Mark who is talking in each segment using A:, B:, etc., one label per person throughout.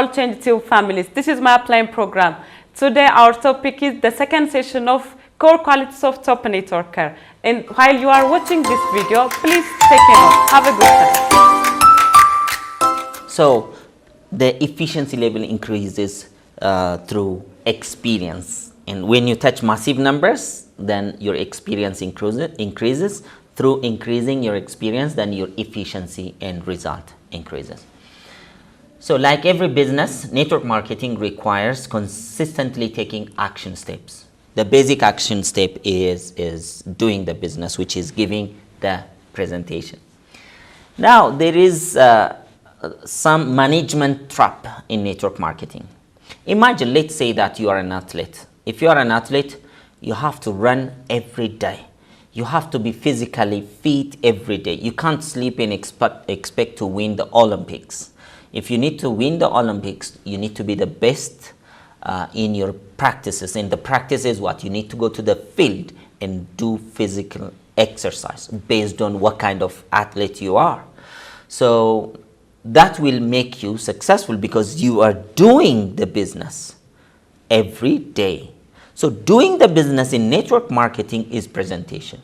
A: all Change Tube families. This is my upline program. Today our topic is the second session of core qualities of top networker. And while you are watching this video, please take a note. Have a good time.
B: So the efficiency level increases through experience. And when you touch massive numbers, then your experience increases. Through increasing your experience, then your efficiency and result increases. So like every business, network marketing requires consistently taking action steps. The basic action step is doing the business, which is giving the presentation. Now, there is some management trap in network marketing. Imagine, let's say that you are an athlete. If you are an athlete, you have to run every day. You have to be physically fit every day. You can't sleep and expect to win the Olympics. If you need to win the Olympics, you need to be the best in your practices. And the practice is what? You need to go to the field and do physical exercise based on what kind of athlete you are. So that will make you successful because you are doing the business every day. So doing the business in network marketing is presentation.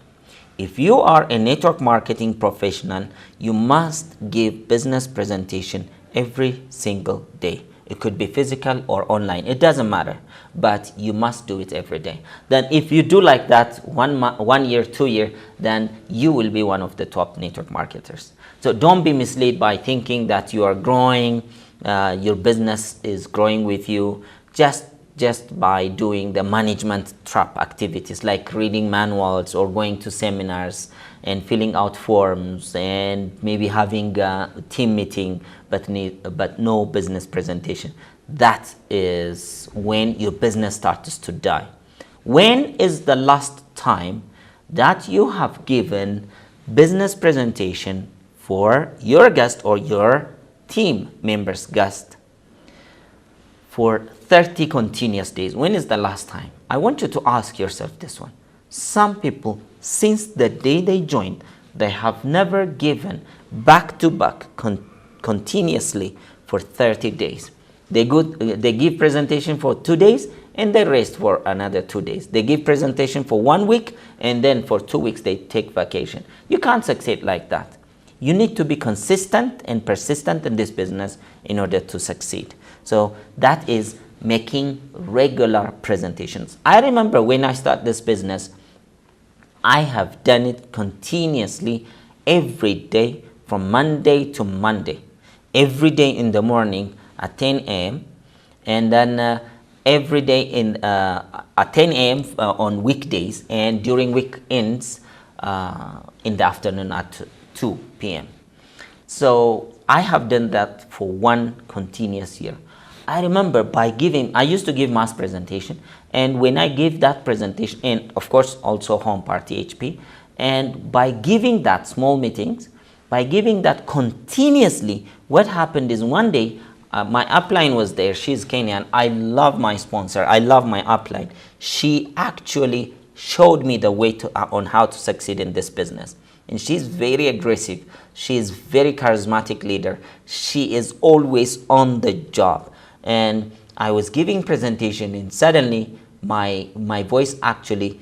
B: If you are a network marketing professional, you must give business presentation every single day. It could be physical or online. It doesn't matter, but you must do it every day. Then if you do like that 1 year, 2 years, then you will be one of the top network marketers. So don't be misled by thinking that you are growing, your business is growing with you just by doing the management trap activities like reading manuals or going to seminars and filling out forms and maybe having a team meeting but no business presentation. That is when your business starts to die. When is the last time that you have given business presentation for your guest or your team members' guest for 30 continuous days? When is the last time? I want you to ask yourself this one. Some people, since the day they joined, they have never given back-to-back continuously for 30 days. They give presentation for 2 days and they rest for another 2 days. They give presentation for 1 week and then for 2 weeks they take vacation. You can't succeed like that. You need to be consistent and persistent in this business in order to succeed. So that is making regular presentations. I remember when I started this business, I have done it continuously every day from Monday to Monday. Every day in the morning at 10 a.m. and then every day at 10 a.m. On weekdays and during weekends in the afternoon at 2 p.m. So I have done that for 1 continuous year. I remember I used to give mass presentation, and when I gave that presentation, and of course also home party HP, and by giving that small meetings, by giving that continuously, what happened is one day my upline was there. She's Kenyan. I love my sponsor. I love my upline. She actually showed me the way on how to succeed in this business. And she's very aggressive. She is very charismatic leader. She is always on the job. And I was giving presentation and suddenly my voice actually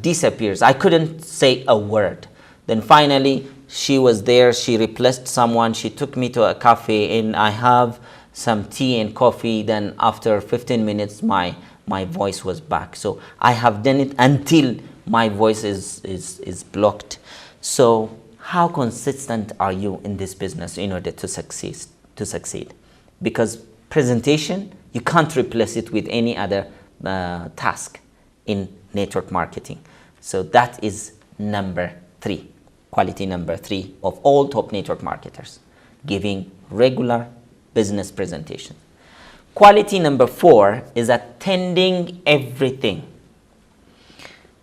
B: disappears. I couldn't say a word. Then finally she was there. She replaced someone. She took me to a cafe and I have some tea and coffee. Then after 15 minutes my voice was back. So I have done it until my voice is blocked. So how consistent are you in this business in order to succeed? Because presentation, you can't replace it with any other task in network marketing. So that is number 3, quality number 3 of all top network marketers, giving regular business presentation. Quality number 4 is attending everything.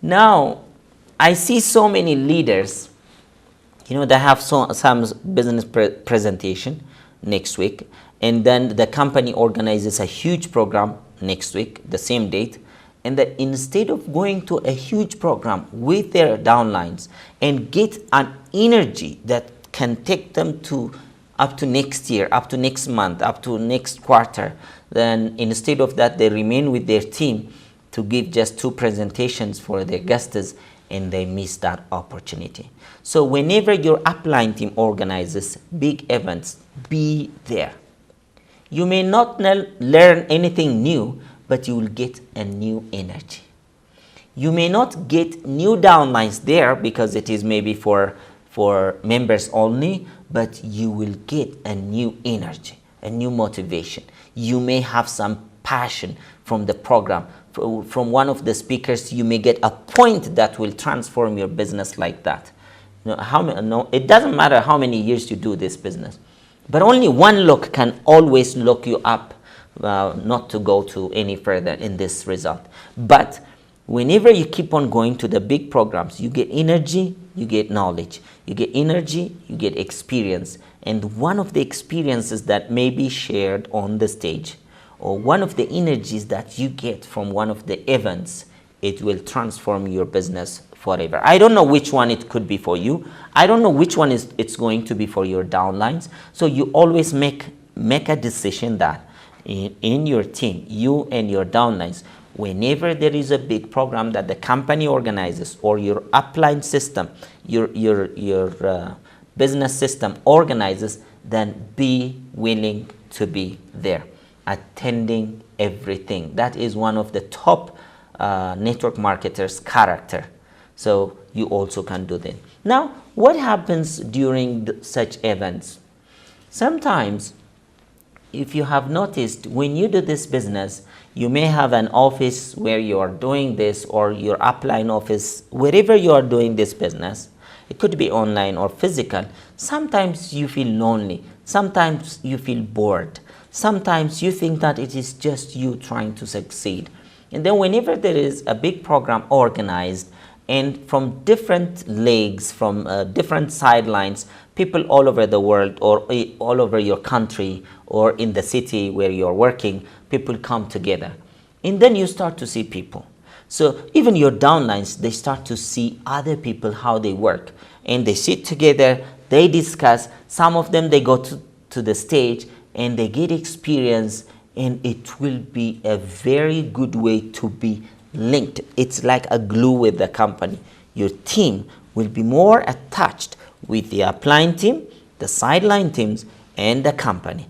B: Now, I see so many leaders, they have some business presentation next week, and then the company organizes a huge program next week, the same date, and that instead of going to a huge program with their downlines and get an energy that can take them to up to next year, up to next month, up to next quarter. Then instead of that, they remain with their team to give just 2 presentations for their guests, and they miss that opportunity. So whenever your upline team organizes big events, be there. You may not learn anything new, but you will get a new energy. You may not get new downlines there because it is maybe for members only, but you will get a new energy, a new motivation. You may have some passion from the program. From one of the speakers, you may get a point that will transform your business like that. It doesn't matter how many years you do this business, but only one look can always lock you up not to go to any further in this result. But whenever you keep on going to the big programs, you get energy, you get knowledge, you get energy, you get experience. And one of the experiences that may be shared on the stage, or one of the energies that you get from one of the events, it will transform your business forever. I don't know which one it could be for you. I don't know which one it's going to be for your downlines. So you always make a decision that in your team, you and your downlines, whenever there is a big program that the company organizes, or your upline system, your business system organizes, then be willing to be there, attending everything. That is one of the top network marketers' character. So you also can do that. Now, what happens during such events? Sometimes, if you have noticed, when you do this business, you may have an office where you are doing this, or your upline office, wherever you are doing this business. It could be online or physical. Sometimes you feel lonely. Sometimes you feel bored. Sometimes you think that it is just you trying to succeed. And then whenever there is a big program organized, and from different legs, from different sidelines, people all over the world, or all over your country, or in the city where you're working, people come together. And then you start to see people. So even your downlines, they start to see other people, how they work. And they sit together, they discuss. Some of them, they go to the stage and they get experience, and it will be a very good way to be linked. It's like a glue with the company. Your team will be more attached with the upline team, the sideline teams, and the company.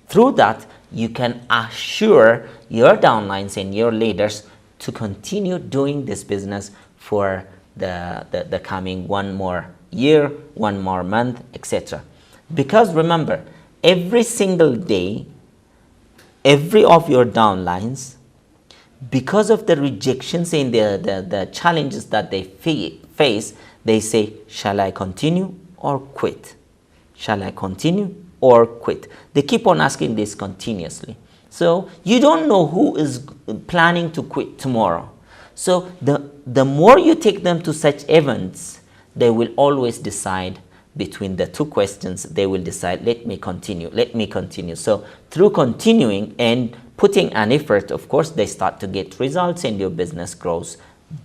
B: Through that, you can assure your downlines and your leaders to continue doing this business for the coming one more year, one more month, etc. Because remember, every single day, every of your downlines, because of the rejections and the challenges that they face, they say, shall I continue or quit? Shall I continue or quit? They keep on asking this continuously. So you don't know who is planning to quit tomorrow. So the more you take them to such events, they will always decide between the 2 questions. They will decide, let me continue, let me continue. So through continuing and putting an effort, of course, they start to get results and your business grows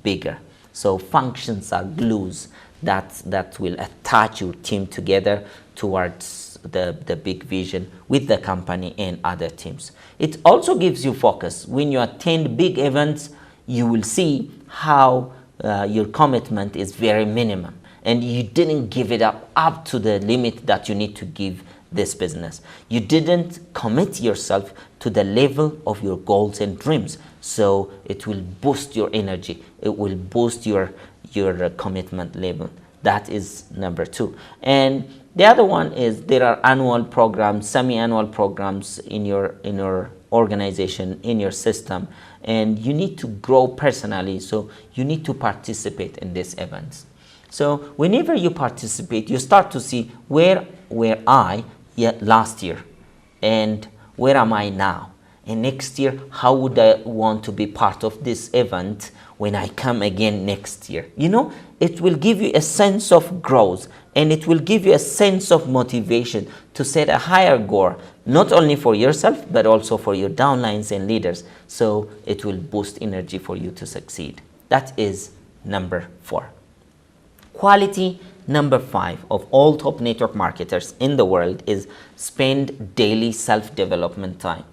B: bigger. So functions are glues that will attach your team together towards the big vision with the company and other teams. It also gives you focus. When you attend big events, you will see how your commitment is very minimum, and you didn't give it up to the limit that you need to give this business. You didn't commit yourself to the level of your goals and dreams. So it will boost your energy. It will boost your commitment level. That is number 2. And the other one is there are annual programs, semi-annual programs in your organization, in your system, and you need to grow personally. So you need to participate in these events. So whenever you participate, you start to see where were I last year, and where am I now, and next year how would I want to be part of this event when I come again next year. You know, it will give you a sense of growth, and it will give you a sense of motivation to set a higher goal, not only for yourself but also for your downlines and leaders. So it will boost energy for you to succeed. That is number 4. Quality number 5 of all top network marketers in the world is spend daily self-development time.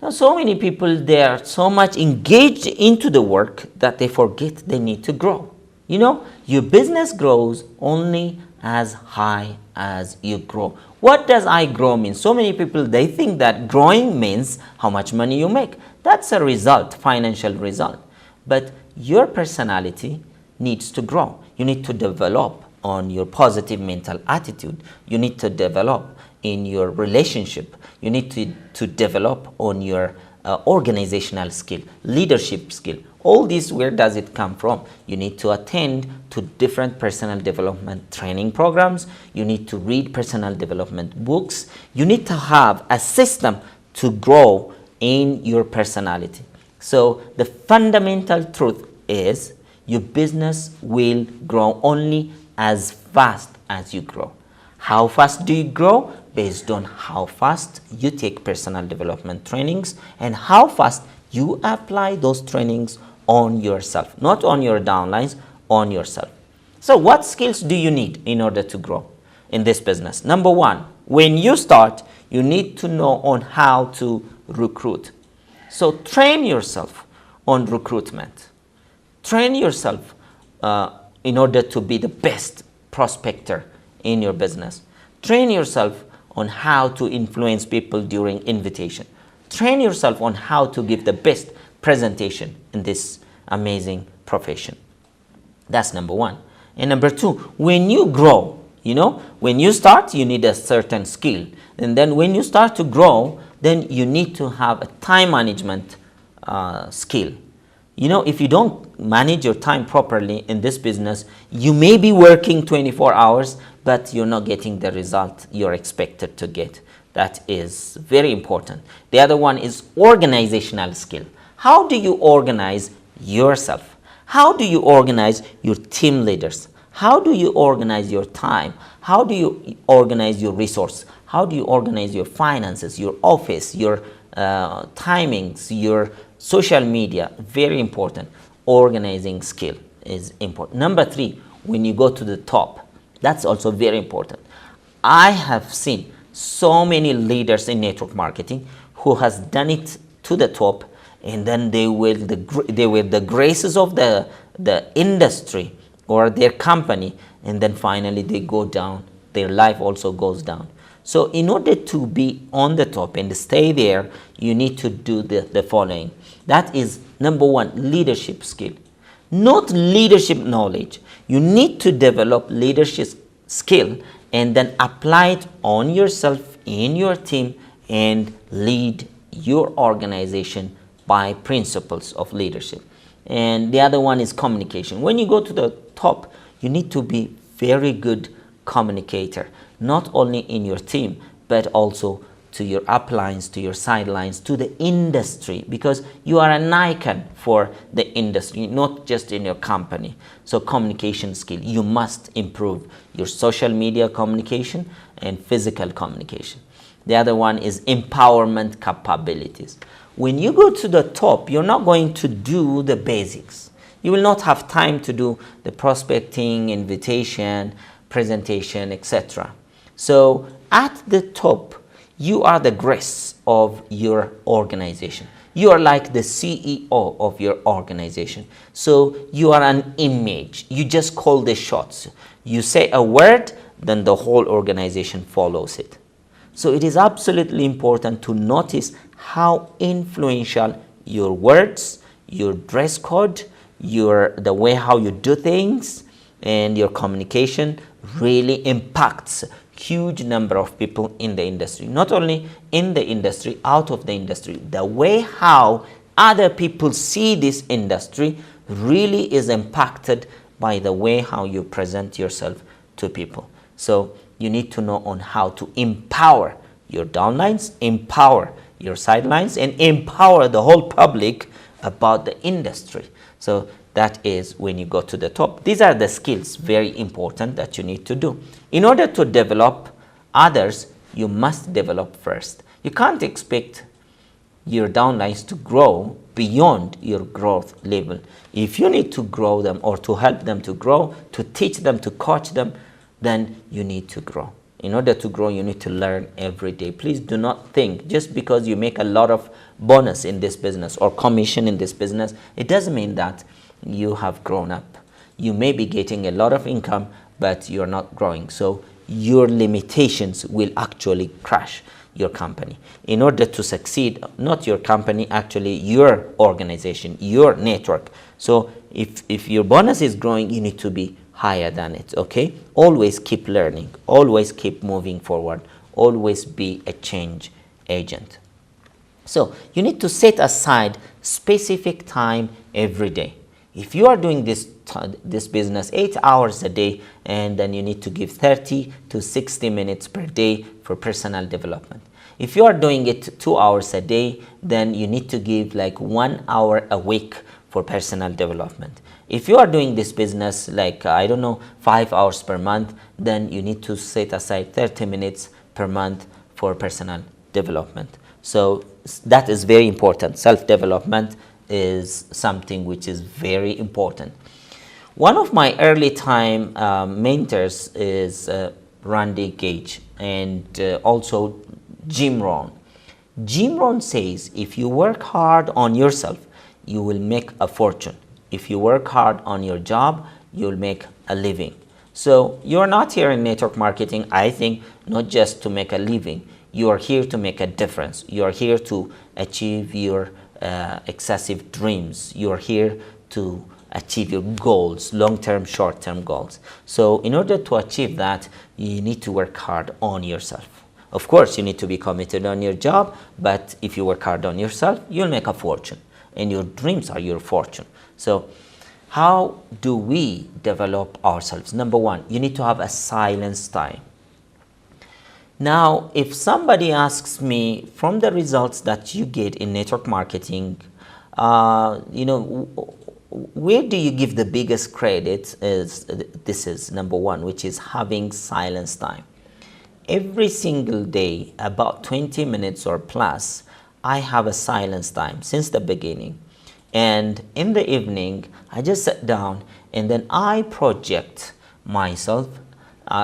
B: Now, so many people, they are so much engaged into the work that they forget they need to grow. You know, your business grows only as high as you grow. What does I grow mean? So many people, they think that growing means how much money you make. That's a result, financial result. But your personality needs to grow. You need to develop on your positive mental attitude. You need to develop in your relationship. You need to develop on your organizational skill, leadership skill. All this, where does it come from? You need to attend to different personal development training programs. You need to read personal development books. You need to have a system to grow in your personality. So the fundamental truth is your business will grow only as fast as you grow. How fast do you grow? Based on how fast you take personal development trainings and how fast you apply those trainings on yourself, not on your downlines, on yourself. So what skills do you need in order to grow in this business? Number 1, when you start, you need to know on how to recruit. So train yourself on recruitment. Train yourself in order to be the best prospector in your business. Train yourself on how to influence people during invitation. Train yourself on how to give the best presentation in this amazing profession. That's number 1. And number 2, when you grow, you know, when you start, you need a certain skill. And then when you start to grow, then you need to have a time management skill. You know, if you don't manage your time properly in this business, you may be working 24 hours, but you're not getting the result you're expected to get. That is very important. The other one is organizational skill. How do you organize yourself? How do you organize your team leaders? How do you organize your time? How do you organize your resource? How do you organize your finances, your office, your timings, your social media? Very important. Organizing skill is important. Number 3, when you go to the top, that's also very important. I have seen so many leaders in network marketing who has done it to the top, and then they were the graces of the industry or their company, and then finally they go down. Their life also goes down. So in order to be on the top and stay there, you need to do the following. That is number 1, leadership skill, not leadership knowledge. You need to develop leadership skill and then apply it on yourself, in your team, and lead your organization by principles of leadership. And the other one is communication. When you go to the top, you need to be very good communicator, not only in your team, but also to your uplines, to your sidelines, to the industry, because you are an icon for the industry, not just in your company. So communication skill, you must improve your social media communication and physical communication. The other one is empowerment capabilities. When you go to the top, you're not going to do the basics. You will not have time to do the prospecting, invitation, presentation, etc. So at the top, you are the grace of your organization. You are like the CEO of your organization. So you are an image. You just call the shots. You say a word, then the whole organization follows it. So it is absolutely important to notice how influential your words, your dress code, the way how you do things, and your communication really impacts huge number of people in the industry. Not only in the industry, out of the industry. The way how other people see this industry really is impacted by the way how you present yourself to people. So you need to know on how to empower your downlines, empower your sidelines, and empower the whole public about the industry. So that is when you go to the top. These are the skills, very important, that you need to do. In order to develop others, you must develop first. You can't expect your downlines to grow beyond your growth level. If you need to grow them or to help them to grow, to teach them, to coach them, then you need to grow. In order to grow, you need to learn every day. Please do not think just because you make a lot of bonus in this business or commission in this business, it doesn't mean that you have grown up. You may be getting a lot of income, but you're not growing. So your limitations will actually crash your company. In order to succeed, not your company, actually your organization, your network. So if your bonus is growing, you need to be higher than it, okay? Always keep learning, always keep moving forward, always be a change agent. So you need to set aside specific time every day. If you are doing this business 8 hours a day, and then you need to give 30 to 60 minutes per day for personal development. If you are doing it 2 hours a day, then you need to give like 1 hour a week for personal development. If you are doing this business like, I don't know, 5 hours per month, then you need to set aside 30 minutes per month for personal development. So that is very important. Self-development is something which is very important. One of my early time mentors is Randy Gage and also Jim Rohn. Jim Rohn says, if you work hard on yourself, you will make a fortune. If you work hard on your job, you'll make a living. So you're not here in network marketing, I think, not just to make a living. You are here to make a difference. You are here to achieve your excessive dreams. You are here to achieve your goals, long-term, short-term goals. So in order to achieve that, you need to work hard on yourself. Of course, you need to be committed on your job, but if you work hard on yourself, you'll make a fortune, and your dreams are your fortune. So how do we develop ourselves? Number one, you need to have a silence time. Now, if somebody asks me, from the results that you get in network marketing, where do you give the biggest credit? This is number one, which is having silence time. Every single day, about 20 minutes or plus, I have a silence time since the beginning. And in the evening, I just sit down and then I project myself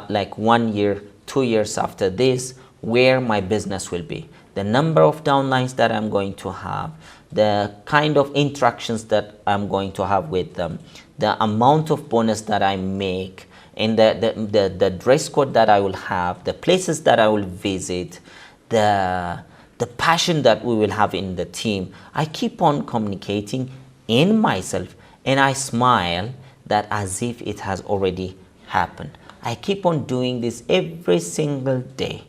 B: like 1 year, 2 years after this, where my business will be, the number of downlines that I'm going to have, the kind of interactions that I'm going to have with them, the amount of bonus that I make, and the dress code that I will have, the places that I will visit, the passion that we will have in the team. I keep on communicating in myself and I smile that as if it has already happened. I keep on doing this every single day.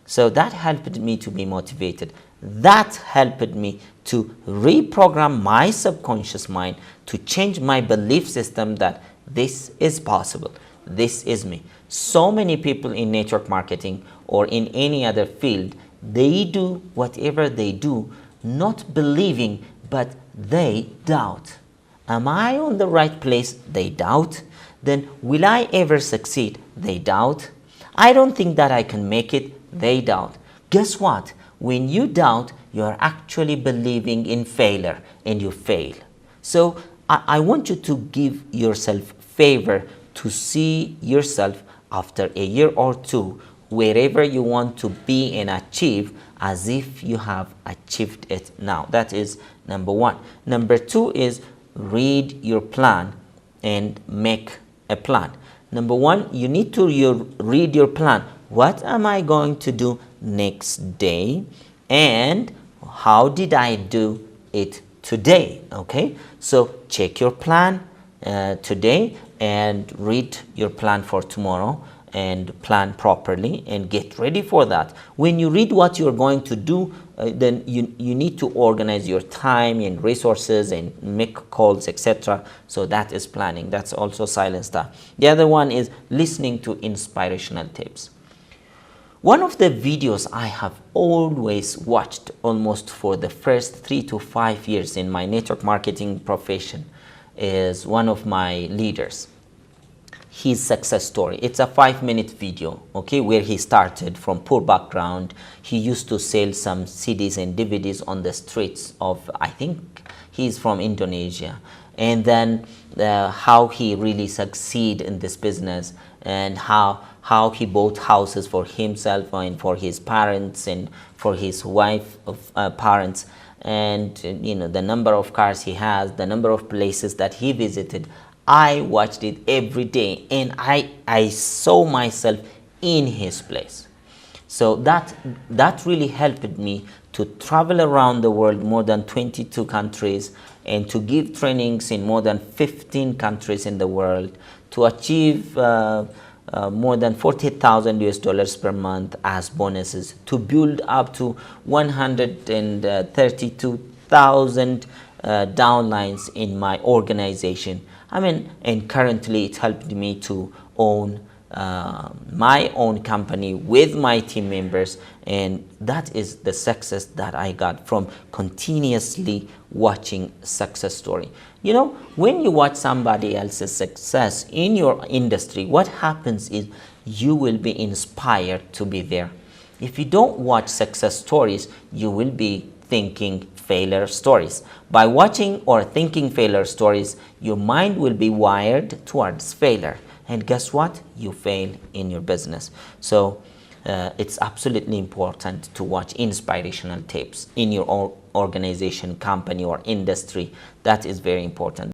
B: So that helped me to be motivated. That helped me to reprogram my subconscious mind to change my belief system that this is possible. This is me. So many people in network marketing or in any other field, they do whatever they do, not believing, but they doubt. Am I on the right place? They doubt. Then will I ever succeed? They doubt. I don't think that I can make it. They doubt. Guess what? When you doubt, you are actually believing in failure and you fail. So I want you to give yourself favor to see yourself after a year or two, wherever you want to be and achieve, as if you have achieved it now. That is number one. Number two is read your plan and make a plan. Number one, you need to read your plan. What am I going to do next day? And how did I do it today? Okay, so check your plan today and read your plan for tomorrow and plan properly and get ready for that. When you read what you're going to do, then you need to organize your time and resources and make calls, etc. So that is planning. That's also silence time. The other one is listening to inspirational tips. One of the videos I have always watched almost for the first 3 to 5 years in my network marketing profession is one of my leaders. His success story. It's a 5-minute video, okay, where he started from poor background. He used to sell some CDs and DVDs on the streets of, I think He's from Indonesia. And then how he really succeed in this business, and how he bought houses for himself and for his parents and for his wife of parents, and the number of cars he has, the number of places that he visited. I watched it every day, and I saw myself in his place. So that really helped me to travel around the world, more than 22 countries, and to give trainings in more than 15 countries in the world, to achieve more than $40,000 per month as bonuses, to build up to 132,000 downlines in my organization. And currently it helped me to own my own company with my team members, and that is the success that I got from continuously watching success story. When you watch somebody else's success in your industry, what happens is you will be inspired to be there. If you don't watch success stories, you will be thinking failure stories. By watching or thinking failure stories, your mind will be wired towards failure. And guess what? You fail in your business. So it's absolutely important to watch inspirational tapes in your organization, company, or industry. That is very important.